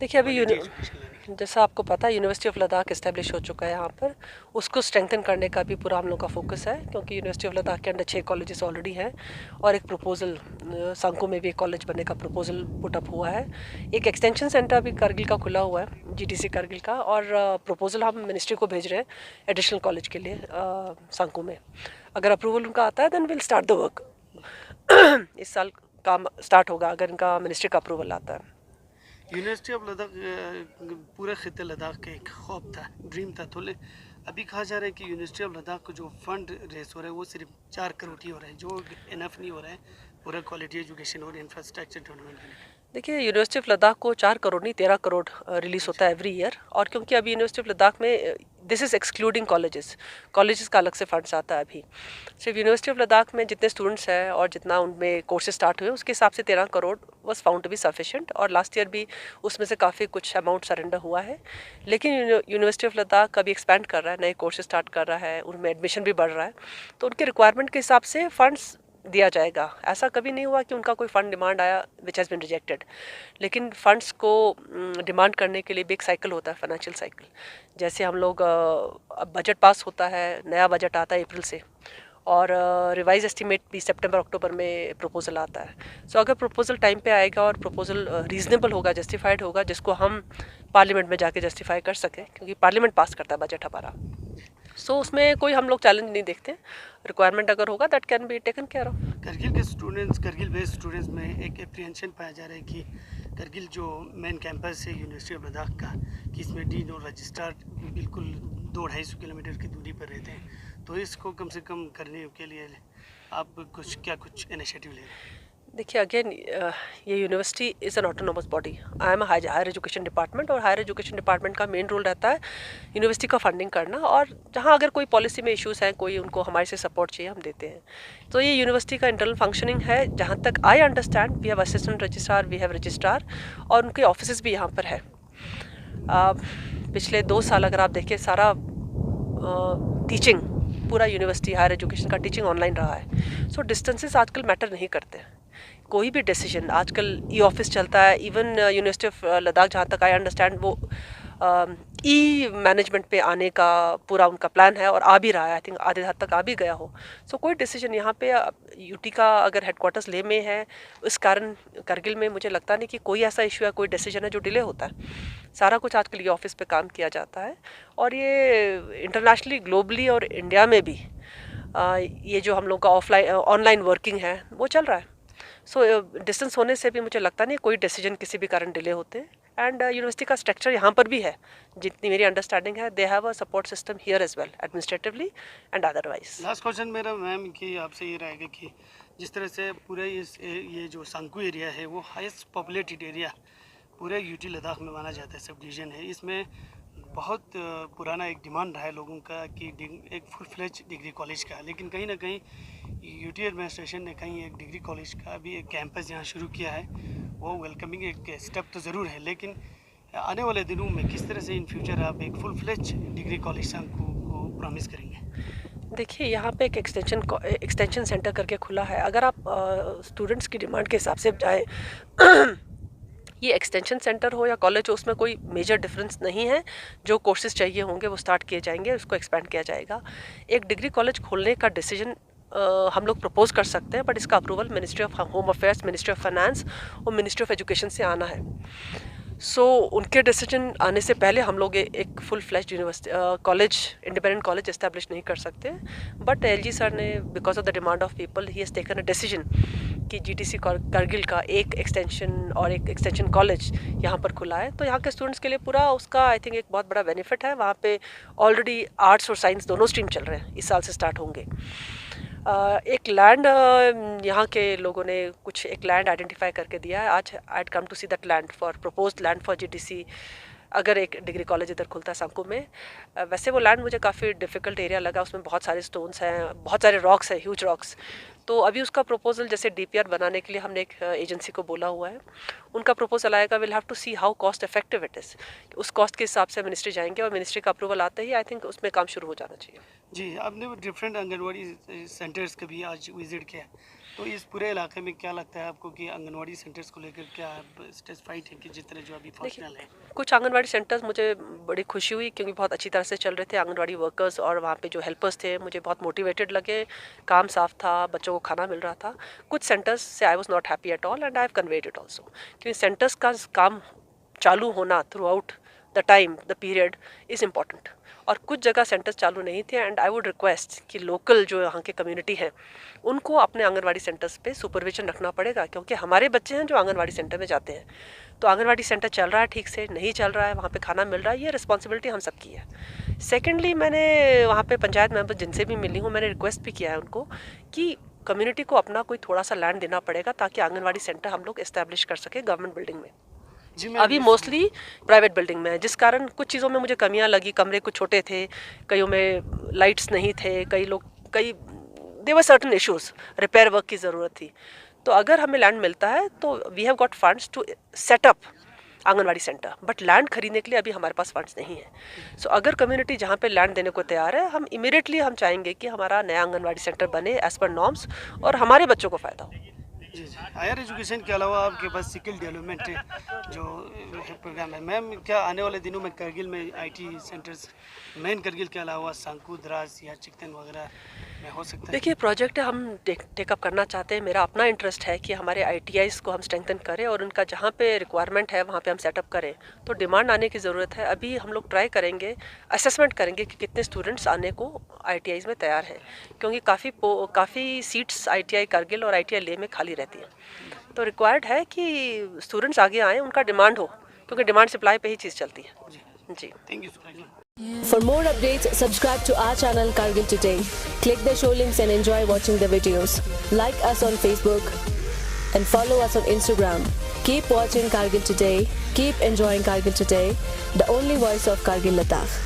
देखिए अभी quality education लाने के जैसा आपको पता है यूनिवर्सिटी ऑफ लद्दाख इस्टेब्लिश हो चुका है यहाँ पर। उसको स्ट्रेंथन करने का भी पूरा हम लोग का फोकस है, क्योंकि यूनिवर्सिटी ऑफ लद्दाख के अंदर 6 कॉलेजेस ऑलरेडी हैं और एक प्रपोजल सांको में भी एक कॉलेज बनने का प्रपोजल पुटअप हुआ है। एक एक्सटेंशन सेंटर भी करगिल का खुला हुआ है, जीटीसी करगिल का, और प्रपोजल हम मिनिस्ट्री को भेज रहे हैं एडिशनल कॉलेज के लिए सांको में। अगर अप्रूवल उनका आता है then will start the work. इस साल काम स्टार्ट होगा अगर इनका मिनिस्ट्री का अप्रूवल आता है। यूनिवर्सिटी ऑफ लद्दाख पूरे खिते लद्दाख का एक ख्वाब था, ड्रीम था। तो अभी कहा जा रहा है कि यूनिवर्सिटी ऑफ लद्दाख को जो फंड रेस हो रहा है वो सिर्फ 4 करोड़ ही हो रहा है, जो इनफ नहीं हो रहा है पूरा क्वालिटी एजुकेशन और इंफ्रास्ट्रक्चर डेवलपमेंट के लिए। देखिए यूनिवर्सिटी ऑफ लद्दाख को 4 करोड़ नहीं 13 करोड़ रिलीज होता है एवरी ईयर। और क्योंकि अभी यूनिवर्सिटी ऑफ लद्दाख में दिस इज़ एक्सक्लूडिंग कॉलेजेस का अलग से फंड्स आता है। अभी सिर्फ यूनिवर्सिटी ऑफ लद्दाख में जितने स्टूडेंट्स हैं और जितना उनमें कोर्सेज स्टार्ट हुए उसके हिसाब से 13 crore was found to be sufficient. और लास्ट ईयर भी उसमें से काफ़ी कुछ अमाउंट सरेंडर हुआ है। लेकिन यूनिवर्सिटी ऑफ लद्दाख अभी एक्सपैंड कर रहा है, नए कोर्सेज स्टार्ट कर रहा है, उनमें एडमिशन भी बढ़ रहा है, तो उनके रिक्वायरमेंट के हिसाब से फंड्स दिया जाएगा। ऐसा कभी नहीं हुआ कि उनका कोई फ़ंड डिमांड आया विच हैज़ बिन रिजेक्टेड। लेकिन फ़ंड्स को डिमांड करने के लिए भी एक साइकिल होता है, फाइनेंशियल साइकिल। जैसे हम लोग अब बजट पास होता है, नया बजट आता है अप्रैल से, और रिवाइज एस्टीमेट भी सितंबर अक्टूबर में प्रपोजल आता है। सो अगर प्रपोजल टाइम पे आएगा और प्रपोजल रीजनेबल होगा, जस्टिफाइड होगा, जिसको हम पार्लियामेंट में जाके जस्टिफाई कर सकें, क्योंकि पार्लियामेंट पास करता है बजट हमारा, सो उसमें कोई हम लोग चैलेंज नहीं देखते। रिक्वायरमेंट अगर होगा that can be taken care of. Kargil के स्टूडेंट्स, करगिल बेस्ड स्टूडेंट्स में एक एप्रीहेंशन पाया जा रहा है कि करगिल जो मेन कैंपस है यूनिवर्सिटी ऑफ लद्दाख का, कि इसमें डीन और रजिस्ट्रार बिल्कुल 200-250 किलोमीटर की दूरी पर रहते हैं। तो इसको कम से कम करने के लिए आप कुछ इनिशिएटिव ले रहे हैं? देखिए अगेन ये university is an autonomous body. I am higher education department, और हायर एजुकेशन डिपार्टमेंट का मेन रोल रहता है यूनिवर्सिटी का फंडिंग करना, और जहाँ अगर कोई पॉलिसी में इश्यूज़ हैं, कोई उनको हमारे से सपोर्ट चाहिए, हम देते हैं। तो ये यूनिवर्सिटी का इंटरनल फंक्शनिंग है। जहाँ तक I understand we have assistant registrar, we have registrar, और उनके ऑफिस भी यहाँ पर है। पिछले 2 साल अगर आप देखिए, सारा टीचिंग पूरा यूनिवर्सिटी हायर एजुकेशन का टीचिंग ऑनलाइन रहा है। सो डिस्टेंसेस आजकल मैटर नहीं करते। कोई भी डिसीजन आजकल ई ऑफिस चलता है। इवन यूनिवर्सिटी ऑफ लद्दाख, जहाँ तक आई अंडरस्टैंड, वो ई मैनेजमेंट पे आने का पूरा उनका प्लान है और आ भी रहा है। आई थिंक आधे हद तक आ भी गया हो। सो कोई डिसीजन यहाँ पे यूटी का अगर हेडक्वार्टर्स लेह में है, इस कारण करगिल में मुझे लगता नहीं कि कोई ऐसा इशू है, कोई डिसीजन है जो डिले होता है। सारा कुछ आजकल ये ऑफिस पे काम किया जाता है, और ये इंटरनेशनली, ग्लोबली और इंडिया में भी ये जो हम लोग का ऑफलाइन ऑनलाइन वर्किंग है वो चल रहा है। सो डिस्टेंस होने से भी मुझे लगता नहीं कोई डिसीजन किसी भी कारण डिले होते। एंड यूनिवर्सिटी का स्ट्रक्चर यहाँ पर भी है, जितनी मेरी अंडरस्टैंडिंग है, they have a support system here as well, administratively and otherwise. Last question मेरा मैम कि आपसे ये रहेगा कि जिस तरह से पूरे ये जो सांकू एरिया है वो हाईएस्ट पॉपुलेटेड एरिया पूरे यूटी लद्दाख में माना जाता है, सब डिवीज़न है। इसमें बहुत पुराना एक डिमांड रहा है लोगों का कि एक फुल फ्लेज डिग्री कॉलेज का, लेकिन कहीं ना कहीं यूटी एडमिनिस्ट्रेशन ने कहीं एक डिग्री कॉलेज का भी एक कैंपस यहाँ शुरू किया है। वो वेलकमिंग एक स्टेप तो ज़रूर है, लेकिन आने वाले दिनों में किस तरह से इन फ्यूचर आप एक फुल फ्लेज डिग्री कॉलेज सांकू को प्रॉमिस करेंगे? देखिए यहाँ पे एक एक्सटेंशन सेंटर करके खुला है। अगर आप स्टूडेंट्स की डिमांड के हिसाब से जाए, ये एक्सटेंशन सेंटर हो या कॉलेज हो, उसमें कोई मेजर डिफरेंस नहीं है। जो कोर्सेज चाहिए होंगे वो स्टार्ट किए जाएंगे, उसको एक्सपेंड किया जाएगा। एक डिग्री कॉलेज खोलने का डिसीजन हम लोग प्रपोज कर सकते हैं, बट इसका approval ministry of home affairs, ministry of finance और मिनिस्ट्री ऑफ एजुकेशन से आना है। सो उनके डिसीजन आने से पहले हम लोग एक full flash university college, independent college establish नहीं कर सकते। बट एलजी सर ने, because of the demand of people, he has taken a decision कि जीटीसी करगिल का एक एक्सटेंशन और एक एक्सटेंशन कॉलेज यहाँ पर खुला है। तो यहाँ के स्टूडेंट्स के लिए पूरा उसका आई थिंक एक बहुत बड़ा बेनिफिट है। वहाँ पे ऑलरेडी आर्ट्स और साइंस दोनों स्ट्रीम चल रहे हैं, इस साल से स्टार्ट होंगे। एक लैंड यहाँ के लोगों ने कुछ एक लैंड आइडेंटिफाई करके दिया है। आज I come to see that land for proposed land for GTC, अगर एक डिग्री कॉलेज इधर खुलता है सांको में। वैसे वो लैंड मुझे काफ़ी डिफ़िकल्ट एरिया लगा, उसमें बहुत सारे स्टोन्स हैं, बहुत सारे रॉक्स हैं, ह्यूज रॉक्स। तो अभी उसका प्रपोजल, जैसे डीपीआर बनाने के लिए हमने एक एजेंसी को बोला हुआ है, उनका प्रपोजल आएगा। Will have to see how cost effective it is. उस कॉस्ट के हिसाब से मिनिस्ट्री जाएंगे, और मिनिस्ट्री का अप्रूवल आते ही आई थिंक उसमें काम शुरू हो जाना चाहिए। जी, आपने डिफरेंट आंगनवाड़ी सेंटर्स का भी आज विजिट किया, तो इस पूरे इलाके में क्या लगता है आपको कि आंगनवाड़ी सेंटर्स को लेकर क्या सेटिस्फाइड है कि जिस तरह जो अभी फंक्शनल है? कुछ आंगनवाड़ी सेंटर्स मुझे बड़ी खुशी हुई क्योंकि बहुत अच्छी तरह से चल रहे थे आंगनवाड़ी वर्कर्स, और वहाँ पे जो हेल्पर्स थे मुझे बहुत मोटिवेटेड लगे, काम साफ था, बच्चों को खाना मिल रहा था। कुछ सेंटर्स से I was not happy at all and I have conveyed it also, क्योंकि सेंटर्स का काम चालू होना through out the time the period is important, और कुछ जगह सेंटर्स चालू नहीं थे एंड आई वुड रिक्वेस्ट कि लोकल जो यहाँ के कम्युनिटी हैं उनको अपने आंगनवाड़ी सेंटर्स पे सुपरविजन रखना पड़ेगा, क्योंकि हमारे बच्चे हैं जो आंगनवाड़ी सेंटर में जाते हैं। तो आंगनवाड़ी सेंटर चल रहा है ठीक से, नहीं चल रहा है, वहाँ पे खाना मिल रहा है, ये रिस्पॉन्सिबिलिटी हम सबकी है। सेकेंडली, मैंने वहाँ पे पंचायत मेंबर जिनसे भी मिली हूँ, मैंने रिक्वेस्ट भी किया है उनको कि कम्युनिटी को अपना कोई थोड़ा सा लैंड देना पड़ेगा ताकि आंगनवाड़ी सेंटर हम लोग इस्टेब्लिश कर सके गवर्नमेंट बिल्डिंग में। अभी मोस्टली प्राइवेट बिल्डिंग में है, जिस कारण कुछ चीज़ों में मुझे कमियां लगी। कमरे कुछ छोटे थे, कईयों में लाइट्स नहीं थे, कई there certain issues, repair work की ज़रूरत थी। तो अगर हमें लैंड मिलता है तो we have got funds to set up anganwadi centre, but land खरीदने के लिए अभी हमारे पास फंड्स नहीं है। सो अगर कम्युनिटी जहाँ पे लैंड देने को तैयार है, हम इमीडिएटली हम चाहेंगे कि हमारा नया आंगनवाड़ी सेंटर बने एज पर नॉर्म्स और हमारे बच्चों को फ़ायदा हो। जी जी। हायर एजुकेशन के अलावा आपके पास स्किल डेवलपमेंट जो प्रोग्राम है मैम, क्या आने वाले दिनों में करगिल में आईटी सेंटर्स मेन करगिल के अलावा सांकू, द्रास या चिकतन वगैरह में हो सकता है? देखिए, प्रोजेक्ट हम टेकअप करना चाहते हैं। मेरा अपना इंटरेस्ट है कि हमारे ITIs को हम स्ट्रेंथन करें और उनका जहाँ पे रिक्वायरमेंट है वहाँ पे हम सेटअप करें। तो डिमांड आने की ज़रूरत है। अभी हम लोग ट्राई करेंगे, असेसमेंट करेंगे कि कितने स्टूडेंट्स आने को ITIs में तैयार हैं, क्योंकि काफ़ी सीट्स ITI करगिल और ITI लेह में खाली रहती हैं। तो रिक्वायर्ड है कि स्टूडेंट्स आगे आएँ, उनका डिमांड हो, क्योंकि डिमांड सप्लाई पे ही चीज़ चलती है। जी, thank you so much. For more updates, subscribe to our channel Kargil Today. Click the show links and enjoy watching the videos. Like us on Facebook and follow us on Instagram. Keep watching Kargil Today. Keep enjoying Kargil Today, the only voice of Kargil Ladakh.